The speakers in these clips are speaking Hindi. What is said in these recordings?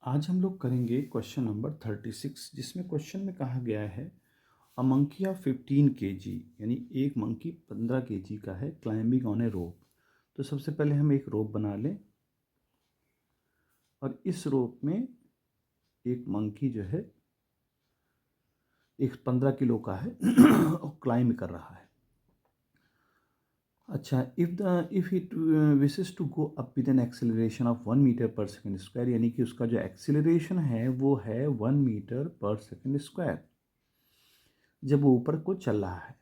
आज हम लोग करेंगे क्वेश्चन नंबर 36, जिसमें क्वेश्चन में कहा गया है अ मंकी ऑफ 15 kg, यानी एक मंकी 15 kg का है, क्लाइंबिंग ऑन ए रोप। तो सबसे पहले हम एक रोप बना लें और इस रोप में एक मंकी जो है एक 15 किलो का है और क्लाइंब कर रहा है। अच्छा, if it wishes to go up with an acceleration of 1 metre per second square, यानी कि उसका जो एक्सेलरेशन है वो है 1 मीटर पर सेकेंड स्क्वायर जब वो ऊपर को चल रहा है।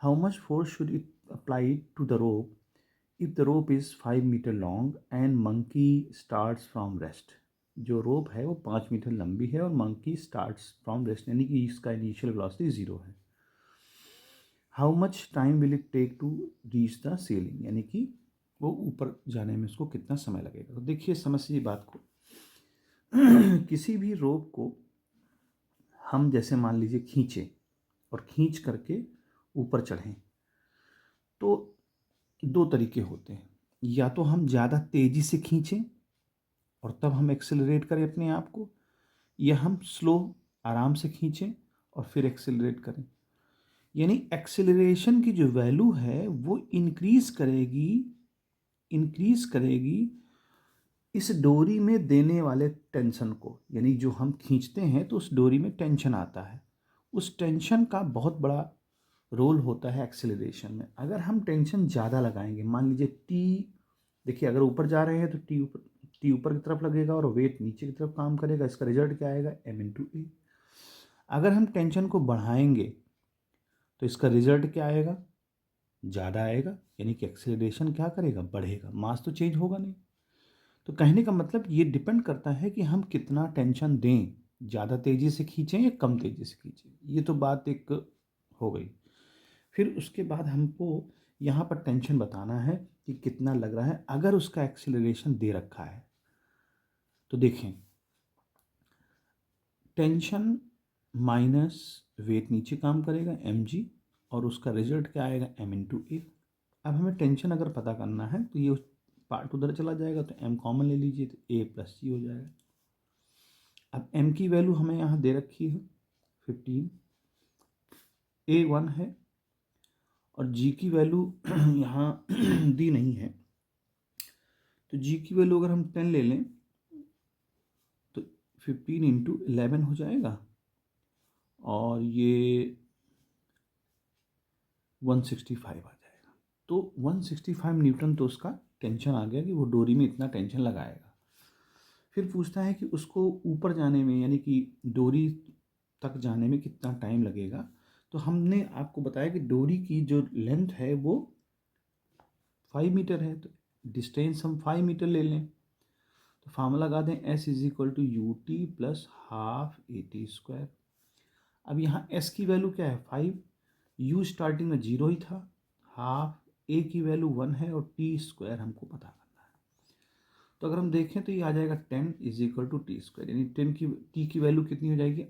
How much force should it apply to the rope if the rope is 5 metre long and monkey starts from rest. जो रोप है वो 5 मीटर लंबी है और मंकी स्टार्ट्स फ्रॉम रेस्ट, यानी कि इसका इनिशियल वेलोसिटी 0 है। How much time will it take to reach the ceiling, यानी कि वो ऊपर जाने में उसको कितना समय लगेगा। तो देखिए, समझिए बात को। किसी भी रोप को हम जैसे मान लीजिए खींचे और खींच करके ऊपर चढ़ें, तो दो तरीके होते हैं। या तो हम ज़्यादा तेज़ी से खींचें और तब हम एक्सेलरेट करें अपने आप को, या हम स्लो आराम से खींचें और फिर एक्सेलरेट करें। यानी एक्सेलरेशन की जो वैल्यू है वो इंक्रीज करेगी इस डोरी में देने वाले टेंशन को। यानी जो हम खींचते हैं तो उस डोरी में टेंशन आता है, उस टेंशन का बहुत बड़ा रोल होता है एक्सेलरेशन में। अगर हम टेंशन ज़्यादा लगाएंगे, मान लीजिए टी, देखिए अगर ऊपर जा रहे हैं तो टी ऊपर की तरफ लगेगा और वेट नीचे की तरफ काम करेगा। इसका रिजल्ट क्या आएगा? m/a। अगर हम टेंशन को बढ़ाएंगे तो इसका रिजल्ट क्या आएगा? ज़्यादा आएगा, यानी कि एक्सेलरेशन क्या करेगा? बढ़ेगा। मास तो चेंज होगा नहीं। तो कहने का मतलब ये डिपेंड करता है कि हम कितना टेंशन दें, ज़्यादा तेज़ी से खींचें या कम तेज़ी से खींचें। ये तो बात एक हो गई। फिर उसके बाद हमको यहाँ पर टेंशन बताना है कि कितना लग रहा है अगर उसका एक्सेलरेशन दे रखा है। तो देखें, टेंशन माइनस वेट नीचे काम करेगा mg, और उसका रिजल्ट क्या आएगा? m/a। अब हमें टेंशन अगर पता करना है तो ये पार्ट उधर चला जाएगा, तो m कॉमन ले लीजिए तो a+g हो जाएगा। अब m की वैल्यू हमें यहाँ दे रखी है 15, a 1 है और g की वैल्यू यहाँ दी नहीं है। तो g की वैल्यू अगर हम 10 ले लें तो 15 × 11 हो जाएगा और ये 165 आ जाएगा। तो 165 न्यूटन तो उसका टेंशन आ गया कि वो डोरी में इतना टेंशन लगाएगा। फिर पूछता है कि उसको ऊपर जाने में, यानी कि डोरी तक जाने में कितना टाइम लगेगा। तो हमने आपको बताया कि डोरी की जो लेंथ है वो 5 मीटर है, तो डिस्टेंस हम 5 मीटर ले लें। तो फार्मूला लगा दें S = ut + हाफ at²। अब यहाँ S की वैल्यू क्या है? 5, u स्टार्टिंग में 0 ही था, हाफ a की वैल्यू 1 है और t² हमको पता करना है। तो अगर हम देखें तो ये आ जाएगा 10 = t², यानी 10 की t की वैल्यू कितनी हो जाएगी?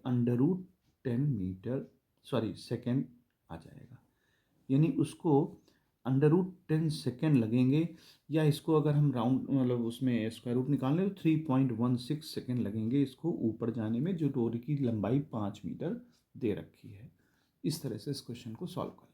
√10 सेकेंड आ जाएगा। यानी उसको √10 सेकेंड लगेंगे, या इसको अगर हम राउंड मतलब उसमें स्क्वायर रूट निकालें तो 3.16 सेकेंड लगेंगे इसको ऊपर जाने में, जो डोरी की लंबाई 5 मीटर दे रखी है। इस तरह से इस क्वेश्चन को सॉल्व करें।